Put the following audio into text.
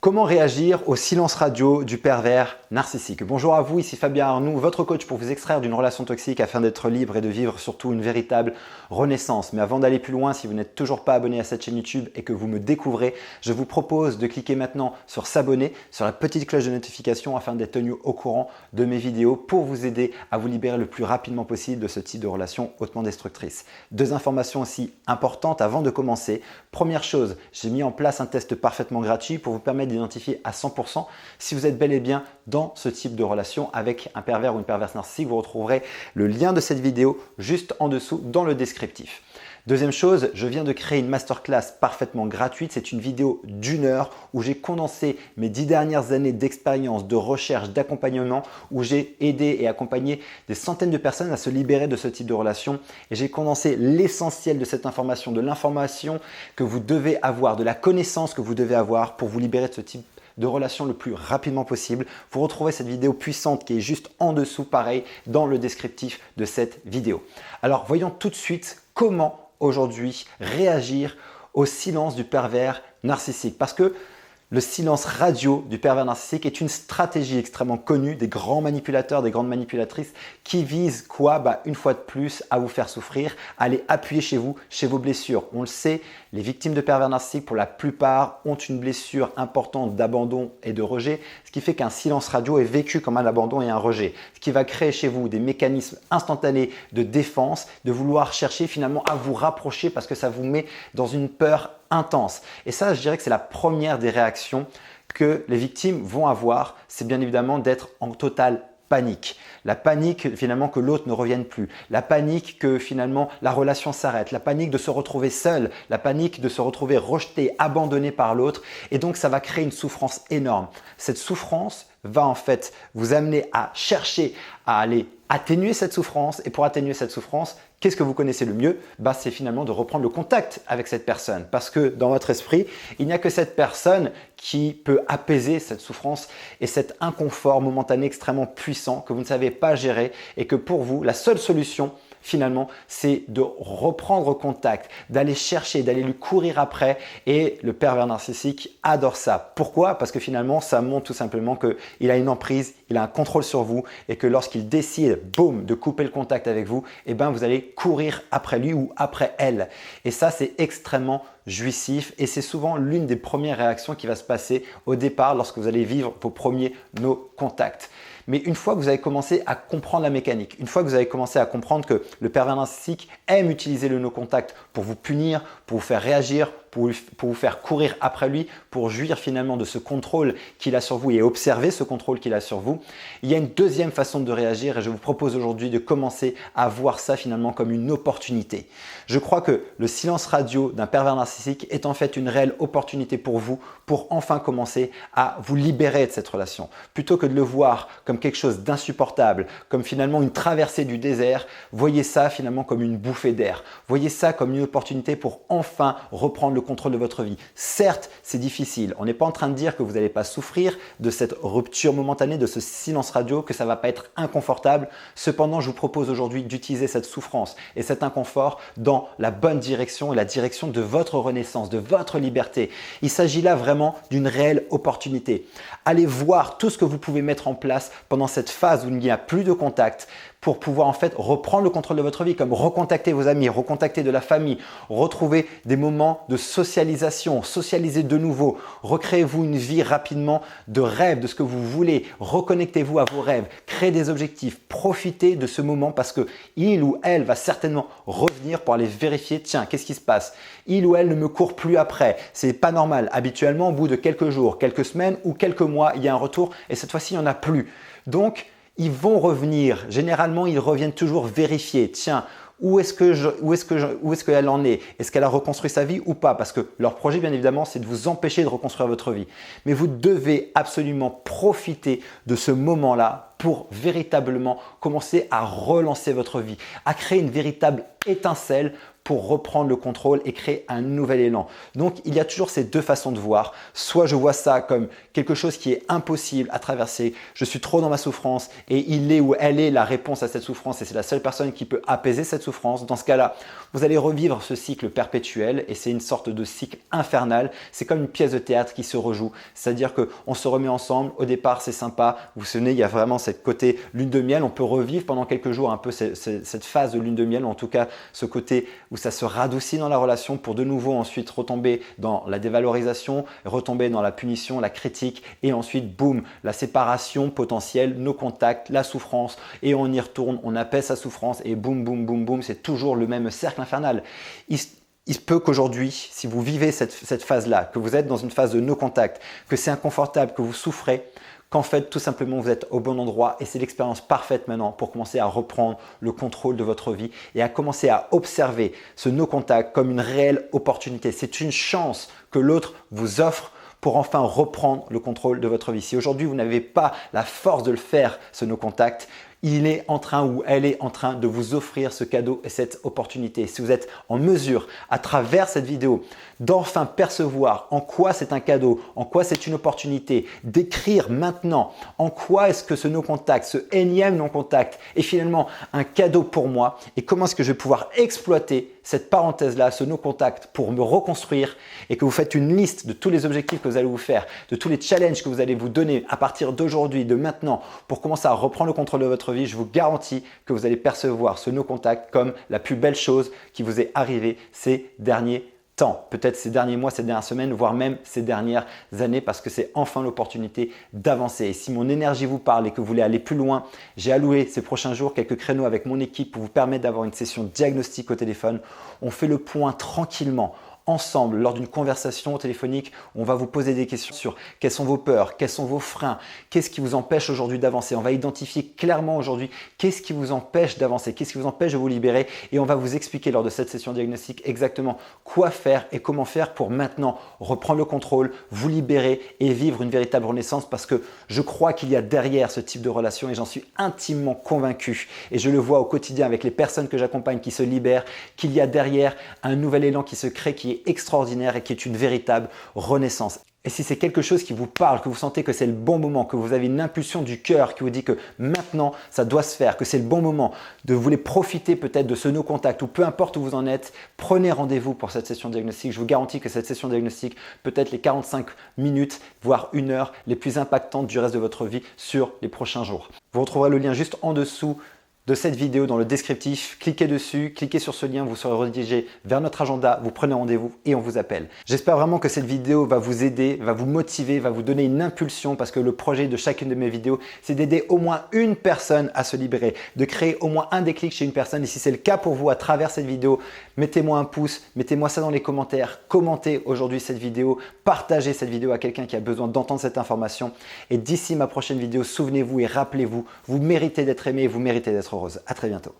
Comment réagir au silence radio du pervers narcissique? Bonjour à vous, ici Fabien Arnoux, votre coach pour vous extraire d'une relation toxique afin d'être libre et de vivre surtout une véritable renaissance. Mais avant d'aller plus loin, si vous n'êtes toujours pas abonné à cette chaîne YouTube et que vous me découvrez, je vous propose de cliquer maintenant sur s'abonner, sur la petite cloche de notification afin d'être tenu au courant de mes vidéos pour vous aider à vous libérer le plus rapidement possible de ce type de relation hautement destructrice. Deux informations aussi importantes avant de commencer. Première chose, j'ai mis en place un test parfaitement gratuit pour vous permettre d'identifier à 100% si vous êtes bel et bien dans ce type de relation avec un pervers ou une perverse narcissique. Vous retrouverez le lien de cette vidéo juste en dessous dans le descriptif. Deuxième chose, je viens de créer une masterclass parfaitement gratuite. C'est une vidéo d'1 heure où j'ai condensé mes 10 dernières années d'expérience, de recherche, d'accompagnement, où j'ai aidé et accompagné des centaines de personnes à se libérer de ce type de relation. Et j'ai condensé l'essentiel de cette information, de l'information que vous devez avoir, de la connaissance que vous devez avoir pour vous libérer de ce type de relation le plus rapidement possible. Vous retrouvez cette vidéo puissante qui est juste en dessous, pareil, dans le descriptif de cette vidéo. Alors, voyons tout de suite comment aujourd'hui réagir au silence du pervers narcissique. Parce que le silence radio du pervers narcissique est une stratégie extrêmement connue des grands manipulateurs, des grandes manipulatrices qui visent quoi? Une fois de plus à vous faire souffrir, à aller appuyer chez vous, chez vos blessures. On le sait, les victimes de pervers narcissiques pour la plupart ont une blessure importante d'abandon et de rejet, ce qui fait qu'un silence radio est vécu comme un abandon et un rejet, ce qui va créer chez vous des mécanismes instantanés de défense, de vouloir chercher finalement à vous rapprocher parce que ça vous met dans une peur intense. Et ça, je dirais que c'est la première des réactions que les victimes vont avoir, c'est bien évidemment d'être en totale panique. La panique finalement que l'autre ne revienne plus, la panique que finalement la relation s'arrête, la panique de se retrouver seul, la panique de se retrouver rejeté, abandonné par l'autre, et donc ça va créer une souffrance énorme. Cette souffrance va en fait vous amener à chercher à aller atténuer cette souffrance, et pour atténuer cette souffrance, qu'est-ce que vous connaissez le mieux? C'est finalement de reprendre le contact avec cette personne, parce que dans votre esprit, il n'y a que cette personne qui peut apaiser cette souffrance et cet inconfort momentané extrêmement puissant que vous ne savez pas gérer, et que pour vous, la seule solution finalement, c'est de reprendre contact, d'aller chercher, d'aller lui courir après, et le pervers narcissique adore ça. Pourquoi? Parce que finalement, ça montre tout simplement qu'il a une emprise, il a un contrôle sur vous, et que lorsqu'il décide, boum, de couper le contact avec vous, vous allez courir après lui ou après elle. Et ça, c'est extrêmement jouissif, et c'est souvent l'une des premières réactions qui va se passer au départ lorsque vous allez vivre vos premiers no contacts. Mais une fois que vous avez commencé à comprendre la mécanique, une fois que vous avez commencé à comprendre que le pervers narcissique aime utiliser le no-contact pour vous punir, pour vous faire réagir, pour vous faire courir après lui, pour jouir finalement de ce contrôle qu'il a sur vous et observer ce contrôle qu'il a sur vous, il y a une deuxième façon de réagir, et je vous propose aujourd'hui de commencer à voir ça finalement comme une opportunité. Je crois que le silence radio d'un pervers narcissique est en fait une réelle opportunité pour vous pour enfin commencer à vous libérer de cette relation. Plutôt que de le voir comme quelque chose d'insupportable, comme finalement une traversée du désert, voyez ça finalement comme une bouffée d'air. Voyez ça comme une opportunité pour enfin reprendre le contrôle de votre vie. Certes, c'est difficile. On n'est pas en train de dire que vous n'allez pas souffrir de cette rupture momentanée, de ce silence radio, que ça ne va pas être inconfortable. Cependant, je vous propose aujourd'hui d'utiliser cette souffrance et cet inconfort dans la bonne direction, et la direction de votre renaissance, de votre liberté. Il s'agit là vraiment d'une réelle opportunité. Allez voir tout ce que vous pouvez mettre en place pendant cette phase où il n'y a plus de contact, pour pouvoir en fait reprendre le contrôle de votre vie, comme recontacter vos amis, recontacter de la famille, retrouver des moments de socialisation, socialiser de nouveau, recréez-vous une vie rapidement de rêve, de ce que vous voulez, reconnectez-vous à vos rêves, créez des objectifs, profitez de ce moment parce que il ou elle va certainement revenir pour aller vérifier, tiens, qu'est-ce qui se passe? Il ou elle ne me court plus après, c'est pas normal. Habituellement, au bout de quelques jours, quelques semaines ou quelques mois, il y a un retour, et cette fois-ci, il n'y en a plus. Donc, ils vont revenir. Généralement, ils reviennent toujours vérifier. Tiens, où est-ce qu'elle en est? Est-ce qu'elle a reconstruit sa vie ou pas? Parce que leur projet, bien évidemment, c'est de vous empêcher de reconstruire votre vie. Mais vous devez absolument profiter de ce moment-là pour véritablement commencer à relancer votre vie, à créer une véritable étincelle pour reprendre le contrôle et créer un nouvel élan. Donc, il y a toujours ces deux façons de voir. Soit je vois ça comme quelque chose qui est impossible à traverser, je suis trop dans ma souffrance et il est ou elle est la réponse à cette souffrance et c'est la seule personne qui peut apaiser cette souffrance. Dans ce cas-là, vous allez revivre ce cycle perpétuel et c'est une sorte de cycle infernal. C'est comme une pièce de théâtre qui se rejoue. C'est-à-dire qu'on se remet ensemble. Au départ, c'est sympa. Vous vous souvenez, il y a vraiment cette côté lune de miel. On peut revivre pendant quelques jours un peu cette phase de lune de miel, ou en tout cas ce côté où ça se radoucit dans la relation pour de nouveau ensuite retomber dans la dévalorisation, retomber dans la punition, la critique et ensuite, boum, la séparation potentielle, nos contacts, la souffrance et on y retourne, on apaise sa souffrance et boum, boum, boum, boum, c'est toujours le même cercle infernal. Il se peut qu'aujourd'hui, si vous vivez cette phase-là, que vous êtes dans une phase de no contact, que c'est inconfortable, que vous souffrez, qu'en fait, tout simplement, vous êtes au bon endroit et c'est l'expérience parfaite maintenant pour commencer à reprendre le contrôle de votre vie et à commencer à observer ce no contact comme une réelle opportunité. C'est une chance que l'autre vous offre pour enfin reprendre le contrôle de votre vie. Si aujourd'hui, vous n'avez pas la force de le faire, ce no contact, il est en train ou elle est en train de vous offrir ce cadeau et cette opportunité. Si vous êtes en mesure, à travers cette vidéo, d'enfin percevoir en quoi c'est un cadeau, en quoi c'est une opportunité, d'écrire maintenant en quoi est-ce que ce no-contact, ce énième non-contact est finalement un cadeau pour moi et comment est-ce que je vais pouvoir exploiter cette parenthèse-là, ce no-contact pour me reconstruire et que vous faites une liste de tous les objectifs que vous allez vous faire, de tous les challenges que vous allez vous donner à partir d'aujourd'hui, de maintenant, pour commencer à reprendre le contrôle de votre vie, je vous garantis que vous allez percevoir ce no-contact comme la plus belle chose qui vous est arrivée ces derniers temps, peut-être ces derniers mois, ces dernières semaines, voire même ces dernières années parce que c'est enfin l'opportunité d'avancer. Et si mon énergie vous parle et que vous voulez aller plus loin, j'ai alloué ces prochains jours quelques créneaux avec mon équipe pour vous permettre d'avoir une session diagnostic au téléphone. On fait le point tranquillement ensemble lors d'une conversation téléphonique. On va vous poser des questions sur quelles sont vos peurs, quels sont vos freins, qu'est-ce qui vous empêche aujourd'hui d'avancer. On va identifier clairement aujourd'hui qu'est-ce qui vous empêche d'avancer, qu'est-ce qui vous empêche de vous libérer et on va vous expliquer lors de cette session diagnostique exactement quoi faire et comment faire pour maintenant reprendre le contrôle, vous libérer et vivre une véritable renaissance parce que je crois qu'il y a derrière ce type de relation et j'en suis intimement convaincu et je le vois au quotidien avec les personnes que j'accompagne qui se libèrent, qu'il y a derrière un nouvel élan qui se crée, qui est extraordinaire et qui est une véritable renaissance. Et si c'est quelque chose qui vous parle, que vous sentez que c'est le bon moment, que vous avez une impulsion du cœur qui vous dit que maintenant ça doit se faire, que c'est le bon moment, de vous voulez profiter peut-être de ce no contact ou peu importe où vous en êtes, prenez rendez-vous pour cette session diagnostique. Je vous garantis que cette session diagnostique peut être les 45 minutes, voire 1 heure les plus impactantes du reste de votre vie sur les prochains jours. Vous retrouverez le lien juste en dessous de cette vidéo dans le descriptif. Cliquez dessus, cliquez sur ce lien, vous serez redirigé vers notre agenda, vous prenez rendez-vous et on vous appelle. J'espère vraiment que cette vidéo va vous aider, va vous motiver, va vous donner une impulsion parce que le projet de chacune de mes vidéos, c'est d'aider au moins une personne à se libérer, de créer au moins un déclic chez une personne. Et si c'est le cas pour vous à travers cette vidéo, mettez-moi un pouce, mettez-moi ça dans les commentaires, commentez aujourd'hui cette vidéo, partagez cette vidéo à quelqu'un qui a besoin d'entendre cette information. Et d'ici ma prochaine vidéo, souvenez-vous et rappelez-vous, vous méritez d'être aimé, vous méritez d'être heureuse. À très bientôt.